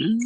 Hey,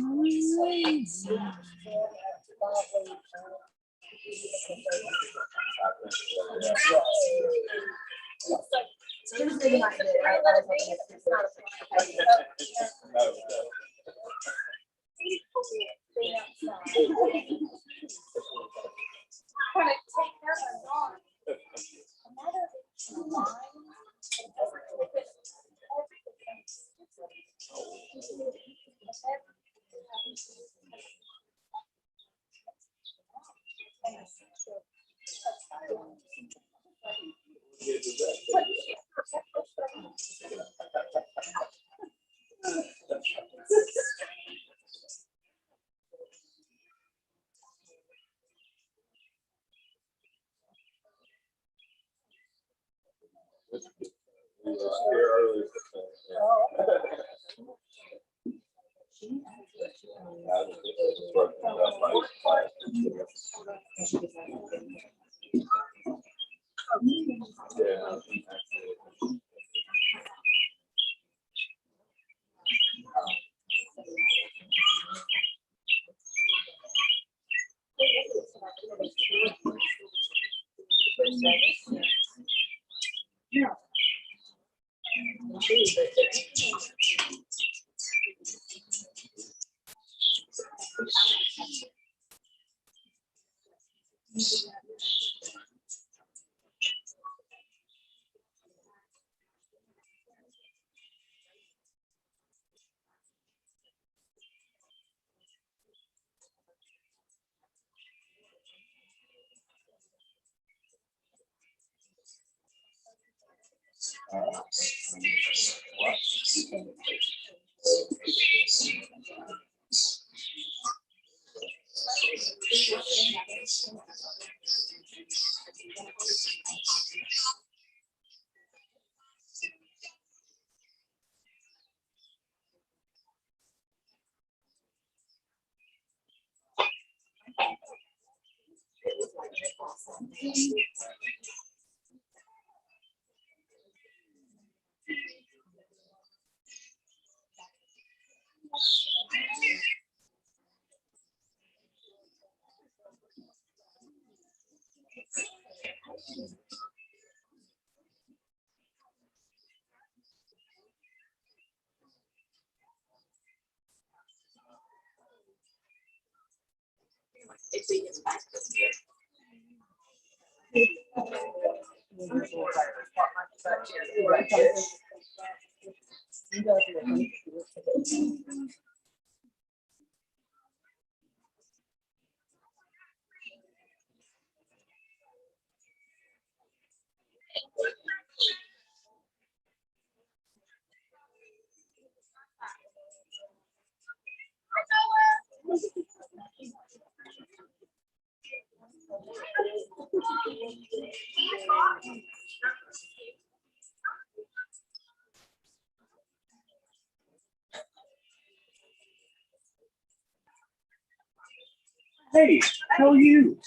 how are you?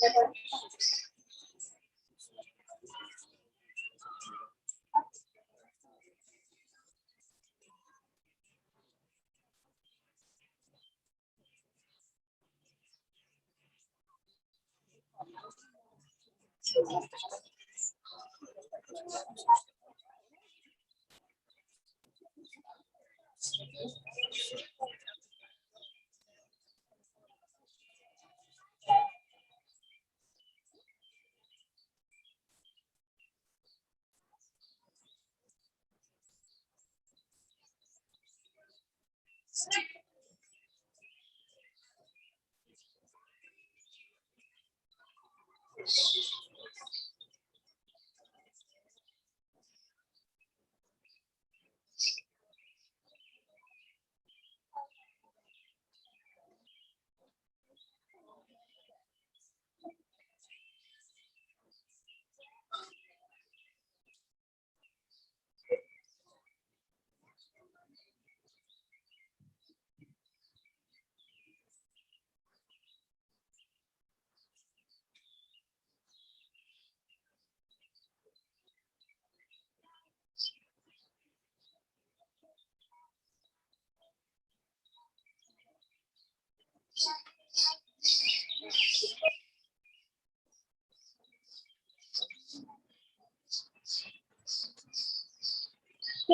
Good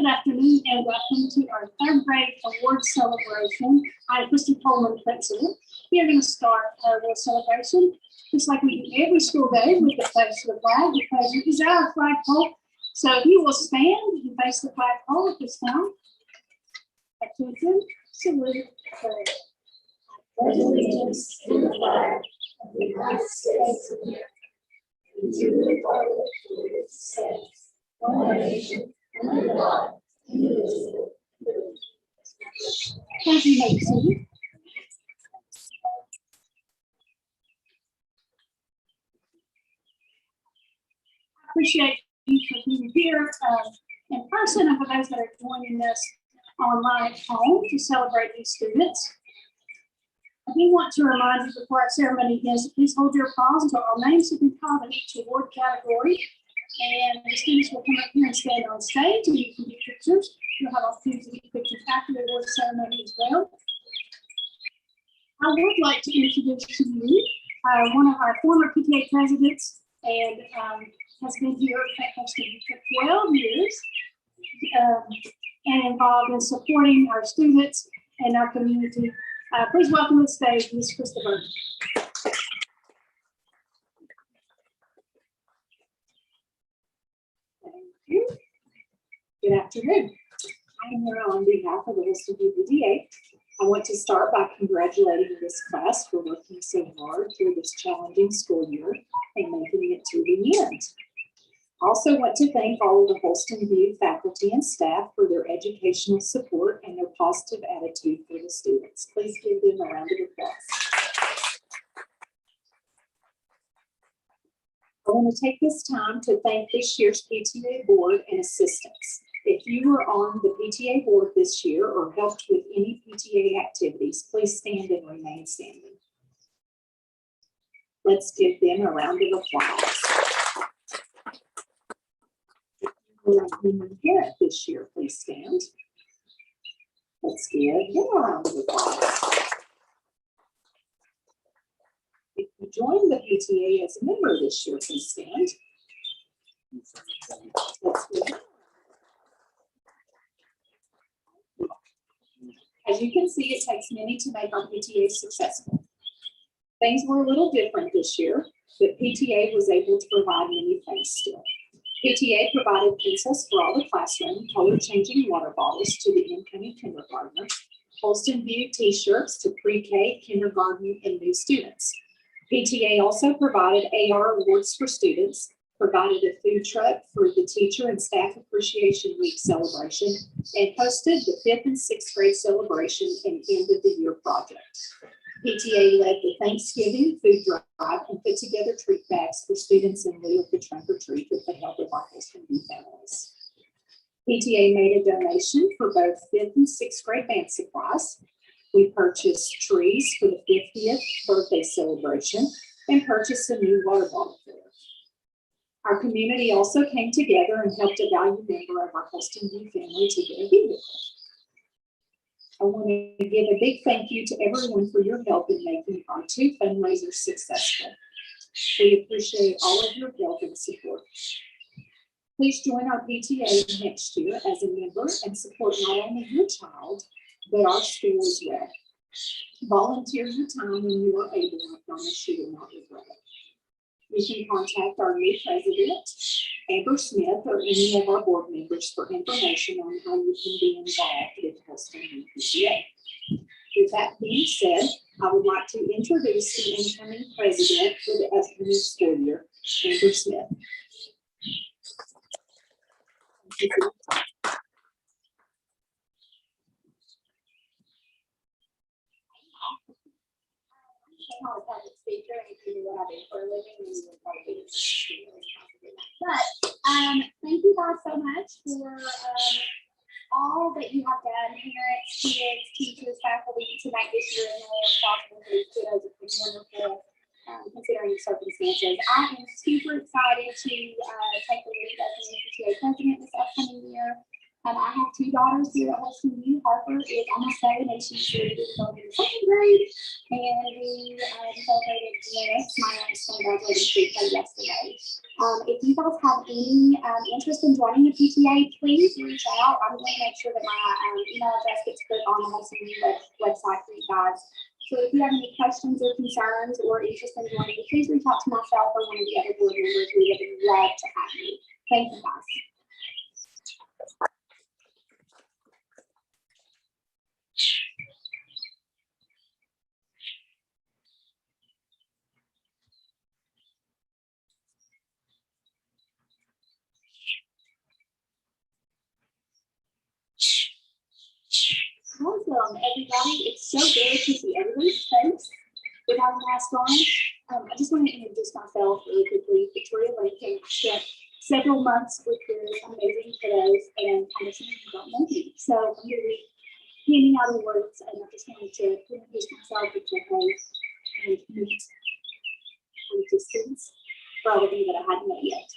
afternoon and welcome to our third grade award celebration. I'm Kristen Coleman, principal. We are going to start our award celebration just like we do every school day with the face of the flag, because it is our flagpole. So if you will stand and face the flagpole at this time. Attention, salute, pledge. Pledge allegiance to the flag of the United States of America, and to the republic for which it stands, one nation, under God, indivisible, with liberty. Thank you, Mason. I appreciate you for being here in person, and for those that are joining us online at home to celebrate these students. I do want to remind you before our ceremony begins to please hold your applause until all names have been called in each award category. And the students will come up here and stand on stage, and you can get pictures. You'll have opportunity to get pictures after the award ceremony as well. I would like to introduce to you one of our former PTA presidents, and has been here for 12 years and involved in supporting our students and our community. Please welcome to the stage Ms. Christopher. Good afternoon. I am here on behalf of the Holston View PTA. I want to start by congratulating this class for working so hard through this challenging school year and making it to the end. I also want to thank all of the Holston View faculty and staff for their educational support and their positive attitude for the students. Please give them a round of applause. I want to take this time to thank this year's PTA board and assistants. If you were on the PTA board this year or helped with any PTA activities, please stand and remain standing. Let's give them a round of applause. If you were a new parent this year, please stand. Let's give them a round of applause. If you joined the PTA as a member this year, please stand. Let's give them. As you can see, it takes many to make our PTA successful. Things were a little different this year, but PTA was able to provide many things still. PTA provided pencils for all the classroom, color-changing water bottles to the incoming kindergartners, Holston View t-shirts to pre-K, kindergarten, and new students. PTA also provided AR awards for students, provided a food truck for the Teacher and Staff Appreciation Week celebration, and hosted the 5th and 6th grade celebration and end of the year project. PTA led the Thanksgiving food drive and put together treat bags for students in lieu of the trunk or treat with the help of our Holston View families. PTA made a donation for both 5th and 6th grade band supplies. We purchased trees for the 50th birthday celebration, and purchased a new water bottle filler. Our community also came together and helped a valued member of our Holston View family to get a vehicle. I want to give a big thank you to everyone for your help in making our two fundraisers successful. We appreciate all of your help and support. Please join our PTA next year as a member and support not only your child, but our school as well. Volunteer your time when you are able. I promise you will not regret it. You can contact our new president, Amber Smith, or any of our board members for information on how you can be involved with Holston View PTA. With that being said, I would like to introduce the incoming president for the upcoming school year, Amber Smith. Not a public speaker, and if you know what I do for a living, then you would probably But thank you guys so much for all that you have done, parents, students, teachers, faculty, to make this year as possible for these kiddos. It's been wonderful, considering the circumstances. I am super excited to take the lead as the PTA president this upcoming year. I have two daughters here at Holston View. Harper is almost 7, and she's going to go in second grade. And we celebrated Janice, my youngest son, graduating Tuesday yesterday. If you guys have any interest in joining the PTA, please reach out. I'm going to make sure that my email address gets put on the Holston View website for you guys. So if you have any questions or concerns or interest in joining, please reach out to myself or one of the other board members. We would love to have you. Thank you, guys. Awesome, everybody. It's so good to see everybody's face without a mask on. I just want to introduce myself really quickly. Victoria Lincoln. I spent several months with the amazing kiddos, and I'm assuming you don't know me. So I'm going to be handing out awards, and I just wanted to introduce myself with your face and meet from a distance for all of you that I hadn't met yet.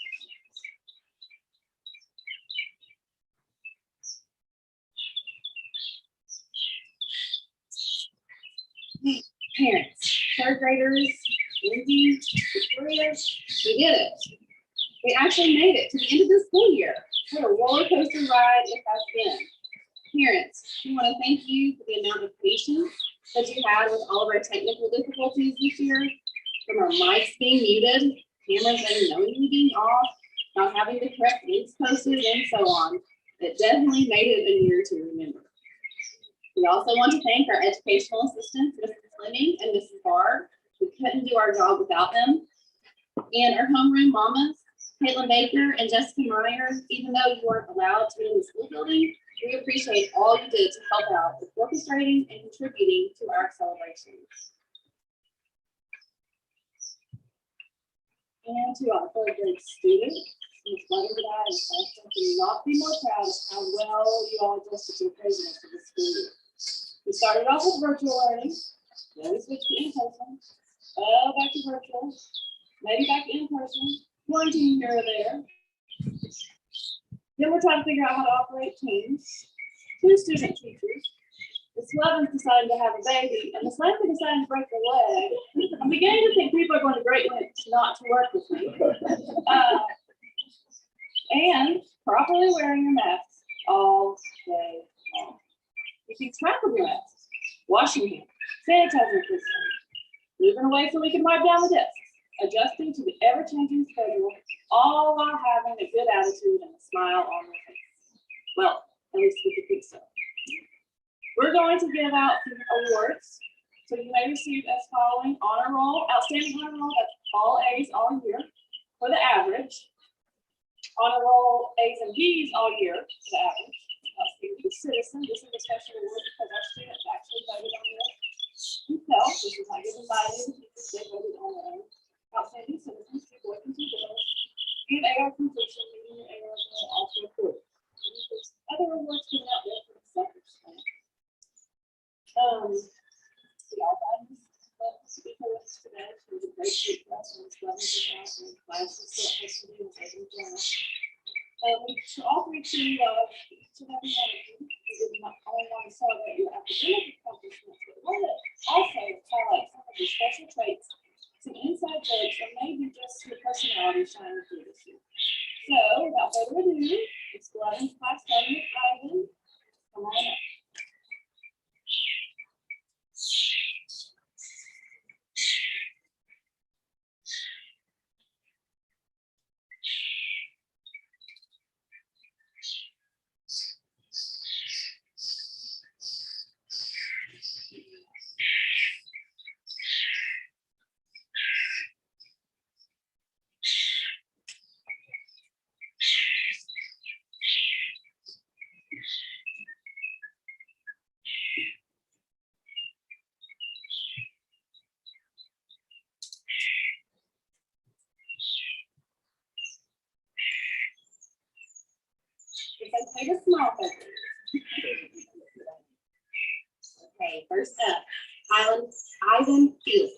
Parents, third graders, Lindsay, Victoria, we did it. We actually made it to the end of the school year. What a roller coaster ride it has been. Parents, we want to thank you for the amount of patience that you had with all of our technical difficulties this year, from our mics being muted, cameras unknowingly being off, not having the correct links posted, and so on. It definitely made it a year to remember. We also want to thank our educational assistants, Mrs. Fleming and Mrs. Barr. We couldn't do our job without them. And our homeroom mamas, Caitlin Baker and Jessica Meyer. Even though you weren't allowed to be in the school building, we appreciate all you did to help out with orchestrating and contributing to our celebrations. And to our third grade students, Ms. Butterfly and Preston, could not be more proud of how well you all adjusted to the craziness of the school year. We started off with virtual learning, then we switched to in-person, back to virtual, maybe back to in-person, quarantine here or there. Then we're trying to figure out how to operate teams, 2 student teachers. The Slevins decided to have a baby, and the Slevin decided to break their leg. I'm beginning to think people are going to great lengths not to work with me. And properly wearing your masks all day long. You keep track of your masks, washing hands, sanitizing system, moving away so we can wipe down the desks, adjusting to the ever-changing schedule, all while having a good attitude and a smile on your face. Well, at least we could think so. We're going to give out some awards. So you may receive as following: honor roll, outstanding honor roll, that's all A's all year for the average. Honor roll A's and B's all year for the average. Outstanding citizen, this is a special award because our students actually voted on this themselves. This is not given by any teachers, they voted on their own. Outstanding citizens, 2 boys and 2 girls. And AR completion, meeting the AR will also approve. There's other awards given out there for the second time. The Alzheimer's speaker today, she was a great week for us. It's weather is out and class is still supposed to do as we plan. To all three to every one of you, who did not only want to celebrate your academic accomplishments, but want to also highlight some of your special traits, some inside jokes, or maybe just your personality shining through this year. So, without further ado, let's go out into class starting with Ivan. Come on up. It's okay to smile, folks. Okay, first up, Ivan Felix.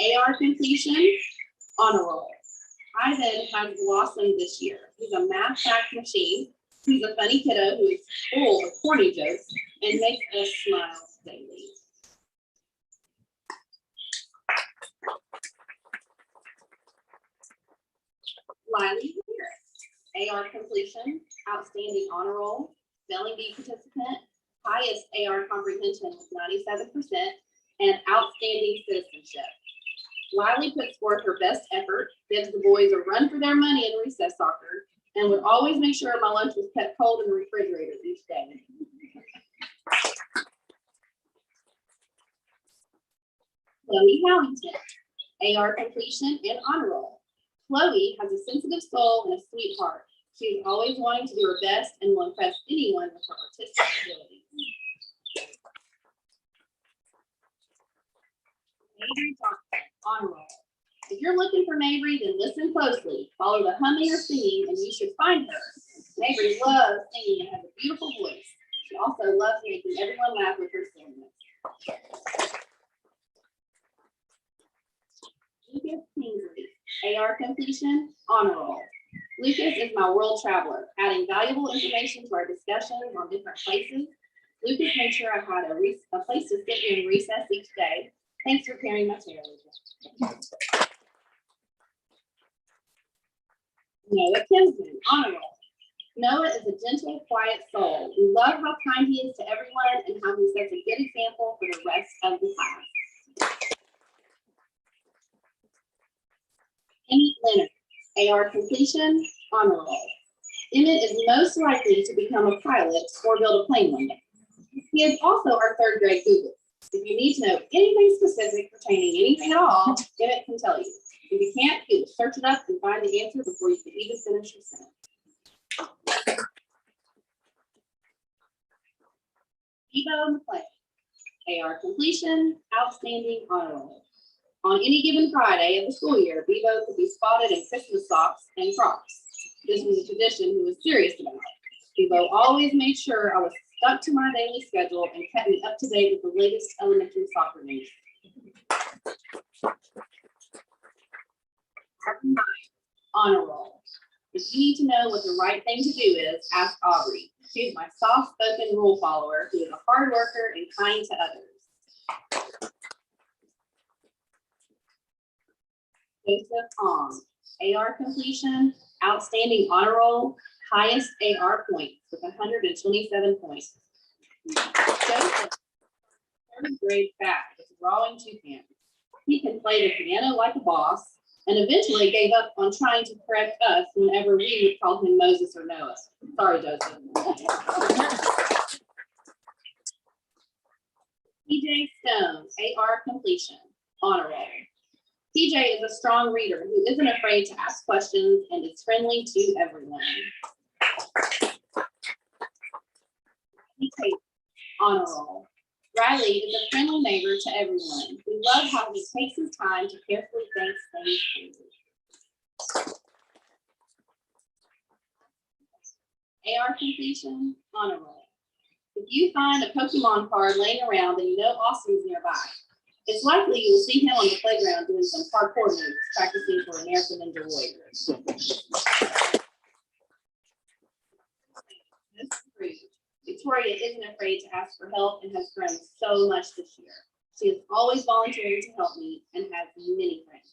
AR completion, honor roll. Ivan has blossomed this year. He's a math fact machine. He's a funny kiddo who is full of corny jokes and makes us smile daily. Riley Harris. AR completion, outstanding honor roll, spelling bee participant, highest AR comprehension with 97%, and outstanding citizenship. Wiley puts forth her best effort, gives the boys a run for their money in recess soccer, and would always make sure my lunch was kept cold in the refrigerator each day. Chloe Howington, AR completion and honor roll. Chloe has a sensitive soul and a sweet heart. She's always wanting to do her best and will impress anyone with her artistic abilities. Mabry Johnson, honor roll. If you're looking for Mabry, then listen closely. Follow the humming or singing, and you should find her. Mabry loves singing and has a beautiful voice. She also loves making everyone laugh with her silliness. Lucas Kingsley, AR completion, honor roll. Lucas is my world traveler, adding valuable information to our discussions on different places. Lucas made sure I had a place to sit during recess each day. Thanks for carrying my chair, Lucas. Noah Kinsman, honor roll. Noah is a gentle, quiet soul. We love how kind he is to everyone and how he sets a good example for the rest of the class. Emmett Leonard, AR completion, honor roll. Emmett is most likely to become a pilot or build a plane one day. He is also our third grade Google. If you need to know anything specific pertaining anything at all, Emmett can tell you. If you can't, he will search it up and find the answer before you can even finish your sentence. Evo McClain, AR completion, outstanding honor roll. On any given Friday of the school year, Bevo could be spotted in Christmas socks and Crocs. This was a tradition he was serious about. Bevo always made sure I was stuck to my daily schedule and kept me up to date with the latest elementary soccer news. Honor roll. If you need to know what the right thing to do is, ask Aubrey. She's my soft-spoken rule follower who is a hard worker and kind to others. Joseph Ong, AR completion, outstanding honor roll, highest AR points with 127 points. Joseph, third grade fact with drawing toucans. He can play the piano like a boss and eventually gave up on trying to correct us whenever we would call him Moses or Noah. Sorry, Joseph. TJ Stone, AR completion, honor roll. TJ is a strong reader who isn't afraid to ask questions and is friendly to everyone. Honor roll. Riley is a friendly neighbor to everyone. We love how he takes his time to carefully think things through. AR completion, honor roll. If you find a Pokemon card laying around, then you know Austin's nearby. It's likely you will see him on the playground doing some parkour moves, practicing for American Ninja Warrior. Victoria isn't afraid to ask for help and has grown so much this year. She is always volunteering to help me and has many friends.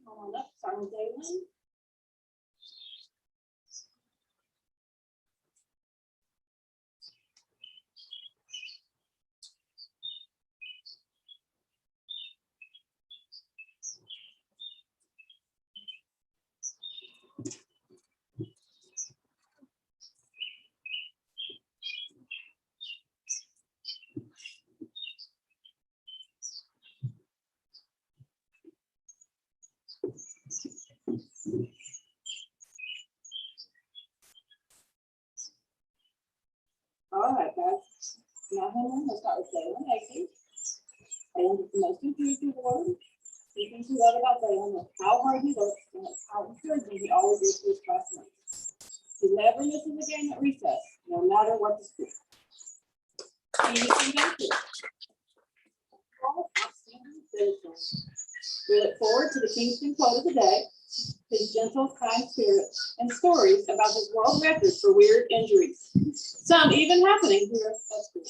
Come on up, start with Daylin. All right, guys. Now, let's start with Daylin Acey. Daylin is the most intuitive word. The things we love about Daylin is how hard he works and how encouraging he always is to his classmates. He never misses a game at recess, no matter what the school. He can go to. Outstanding citizen. We look forward to the Kingston quote of the day, his gentle, kind spirit, and stories about his world record for weird injuries. Some even happening here at school.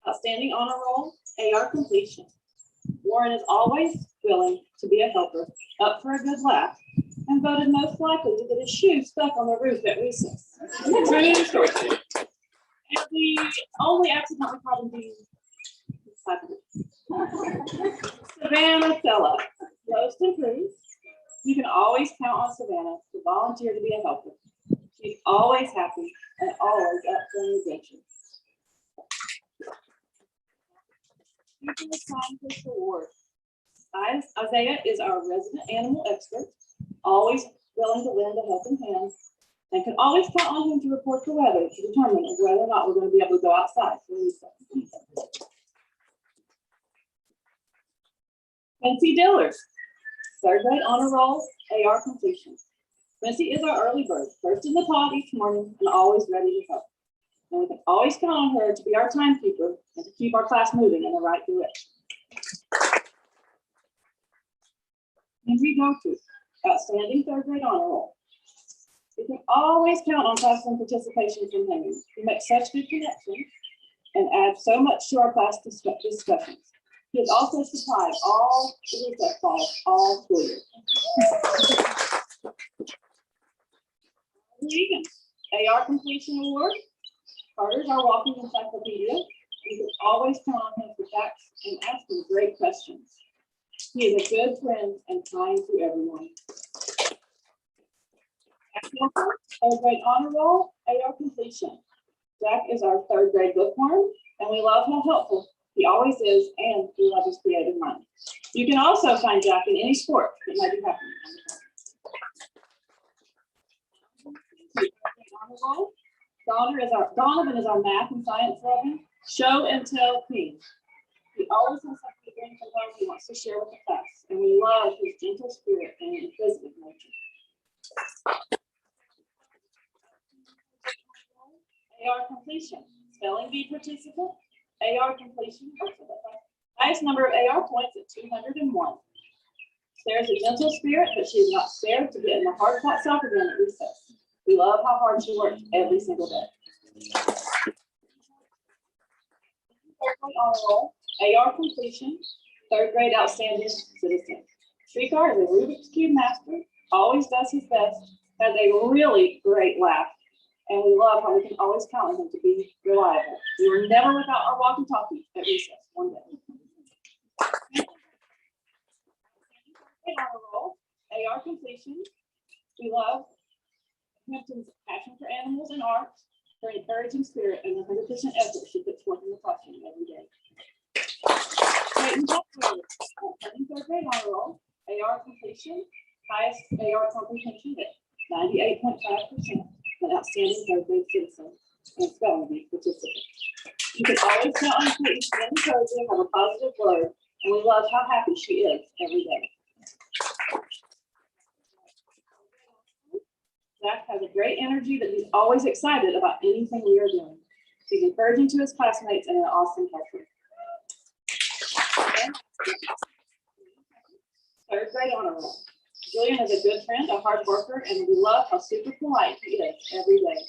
Outstanding honor roll, AR completion. Warren is always willing to be a helper, up for a good laugh, and voted most likely to get his shoe stuck on the roof at recess. True story. And we only accidentally caught him being Savannah Stella, most improved. You can always count on Savannah to volunteer to be a helper. She's always happy and always up for an adventure. Scientist Award. Isaiah is our resident animal expert, always willing to lend a helping hand, and can always count on him to report the weather to determine whether or not we're going to be able to go outside for recess. Quincy Dillard, third grade honor roll, AR completion. Quincy is our early bird, first in the pod each morning and always ready to help. And we can always count on her to be our timekeeper and to keep our class moving in the right direction. Henry Goku, outstanding third grade honor roll. We can always count on classroom participation from Henry. He makes such good connections and adds so much to our class discussions. He has also supplied all the recess balls all school year. Regan, AR completion award. Carter's our walking encyclopedia. We can always count on him for facts and asking great questions. He is a good friend and kind to everyone. Third grade honor roll, AR completion. Jack is our third grade bookworm, and we love how helpful he always is, and we love his creative mind. You can also find Jack in any sport that might be happening. Donovan is our math and science loving show and tell king. He always has something to bring from home he wants to share with the class, and we love his gentle spirit and inquisitive nature. AR completion, spelling bee participant, AR completion, highest number of AR points at 201. There's a gentle spirit, but she is not spared to get in the hard fought soccer game at recess. We love how hard she works every single day. Third grade honor roll, AR completion, third grade outstanding citizen. Shrikar is a Rubik's Cube master, always does his best, has a really great laugh, and we love how we can always count on him to be reliable. We were never without our walkie-talkie at recess one day. Honor roll, AR completion. We love Hampton's passion for animals and art, her encouraging spirit, and the 100% effort she puts forth in the classroom every day. Clayton Buckler, third grade honor roll, AR completion, highest AR comprehension at 98.5%, an outstanding third grade citizen and spelling bee participant. You can always count on Peyton to encourage you, have a positive word, and we love how happy she is every day. Zach has a great energy that he's always excited about anything we are doing. He's encouraging to his classmates and an awesome helper. Third grade honor roll. Julian is a good friend, a hard worker, and we love how super polite he is every day.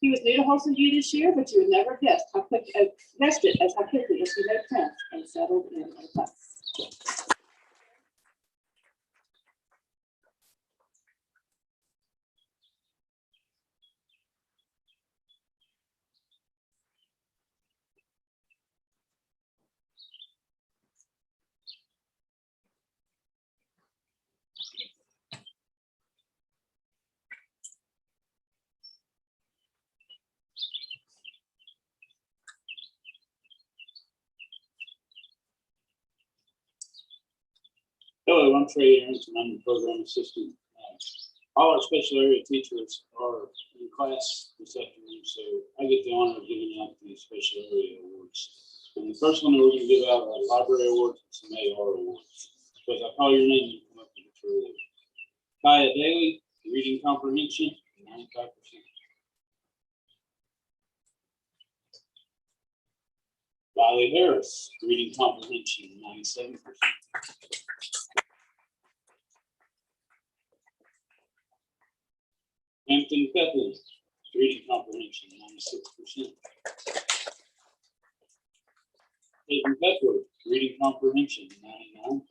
He was new to Wholesome View this year, but you would never guess how quickly he made friends and settled in the class. Hello, I'm Trey Arrington. I'm the program assistant. All our special area teachers are in class this afternoon, so I get the honor of giving out the special area awards. And the first one that we're going to give out are library awards and some AR awards. So as I call your name, you come up and get your award. Kaya Daly, reading comprehension, 95%. Riley Harris, reading comprehension, 97%. Hampton Pepley, reading comprehension, 96%. Hayden Pepler, reading comprehension, 99%.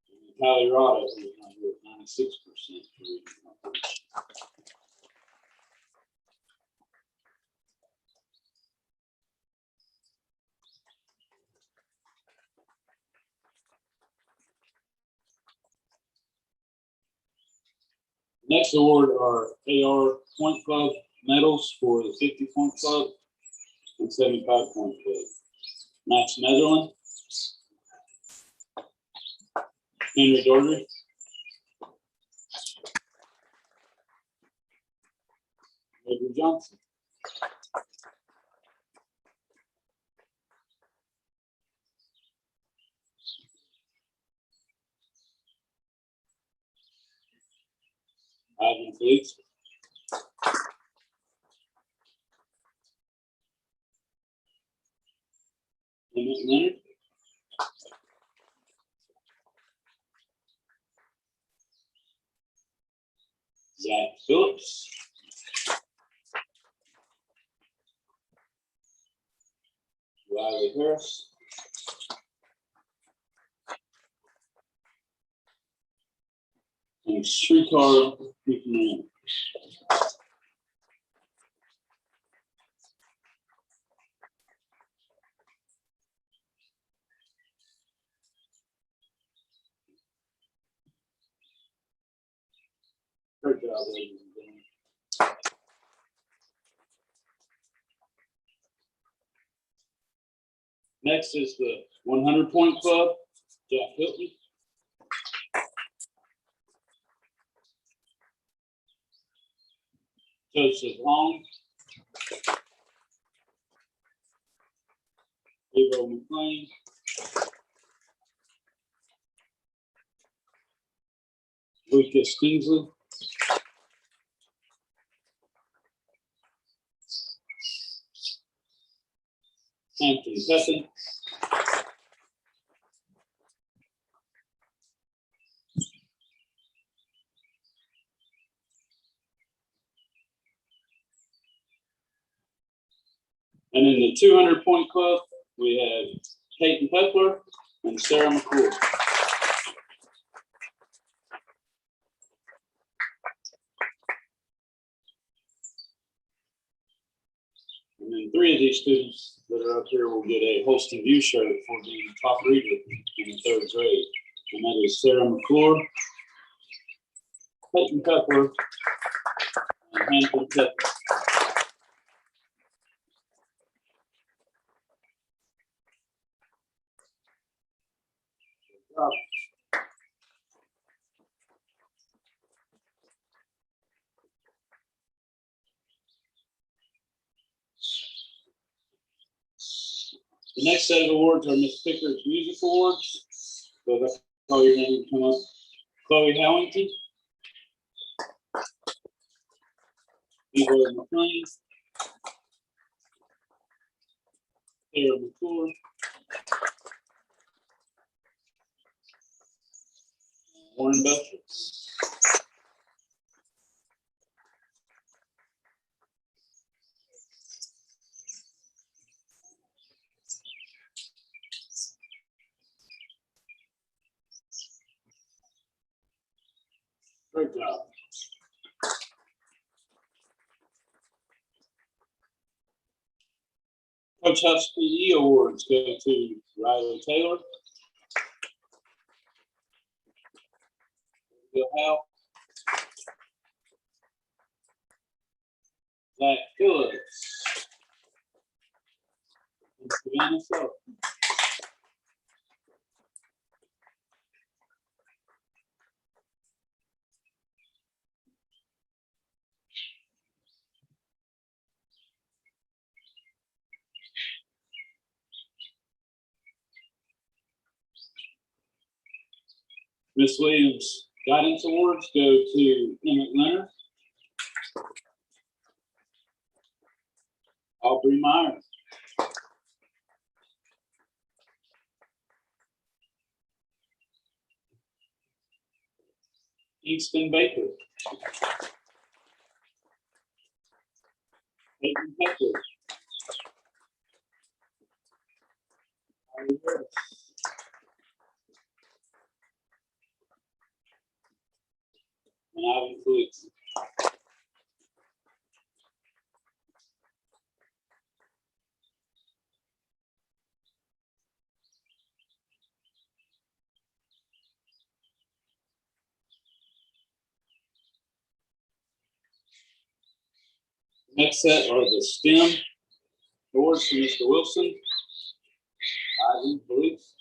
And Kylie Rotto, who is not here, 96% for reading comprehension. Next award are AR Point Club medals for the 50 Point Club and 75 Point Club. Max Netherland, Henry Doherty, Edward Johnson. Ivan Felix. Emmett Leonard. Zach Phillips. Riley Harris. And Shrikar McMahon. Good job, ladies and gentlemen. Next is the 100 Point Club, Jack Hilton. Joseph Long. Evo McLean. Lucas Kingsley. Anthony Pepin. And in the 200 Point Club, we have Peyton Pepler and Sarah McCool. And then 3 of these students that are up here will get a Holston View shirt for being top reader in the 3rd grade. And that is Sarah McClure, Peyton Pepler, and Hampton Pepler. The next set of awards are Miss Picker's Music Awards. So that's how your name to come up. Chloe Howington. Eva McLean. Sarah McClure. Warren Belcher. Great job. Coach Huff's PE awards go to Riley Taylor, Bill Howe, Zach Phillips, and Savannah Sullivan. Miss Williams Guidance Awards go to Emmett Leonard, Aubrey Meyer, Easton Baker, Peyton Pepper, Harry Harris, and Ivy Felix. Next set are the STEM awards for Mr. Wilson, Ivy Felix,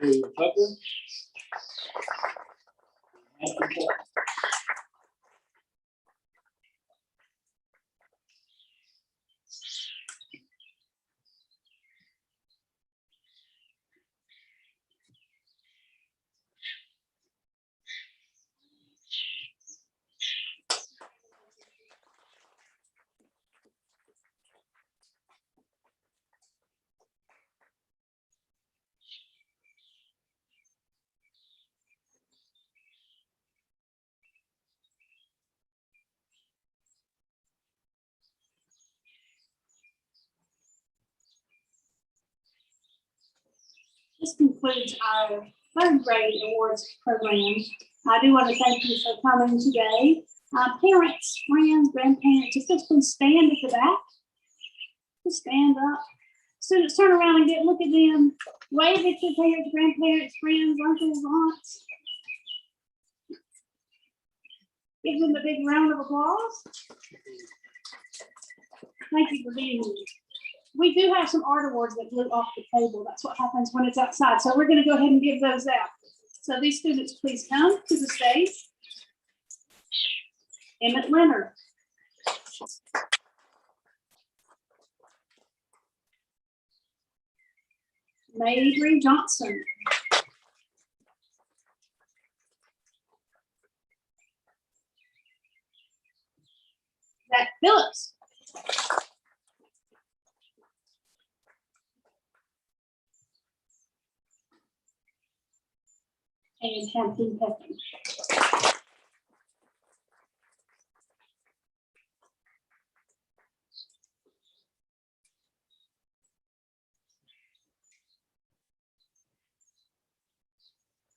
Julie Tucker, Hampton Tucker. This concludes our third grade awards program. I do want to thank you for coming today. Parents, friends, grandparents, just please stand at the back. Just stand up. Students, turn around and look at them. Wave at your parents, grandparents, friends, uncles, aunts. Give them a big round of applause. Thank you for being here. We do have some art awards that blew off the table. That's what happens when it's outside. So we're going to go ahead and give those out. So these students, please come to the stage. Emmett Leonard. Mabry Johnson. Zach Phillips. And Hampton Pepper.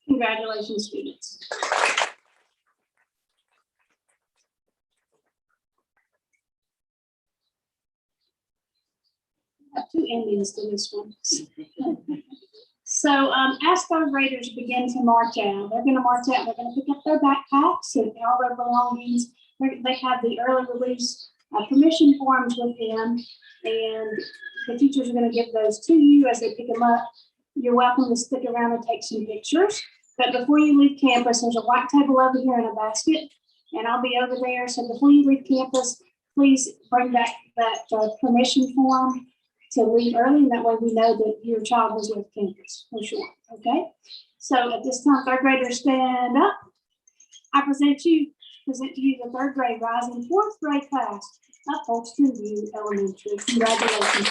Congratulations, students. I have two endings to this one. So as third graders begin to march out, they're going to march out, they're going to pick up their backpacks and all their belongings. They have the early release permission forms with them, and the teachers are going to give those to you as they pick them up. You're welcome to stick around and take some pictures. But before you leave campus, there's a white table over here and a basket. and I'll be over there. So before you leave campus, please bring back that permission form to leave early, and that way we know that your child was with campus for sure. Okay. So at this time, third graders stand up. I present to you the third grade rising fourth grade class of Holston View Elementary. Congratulations.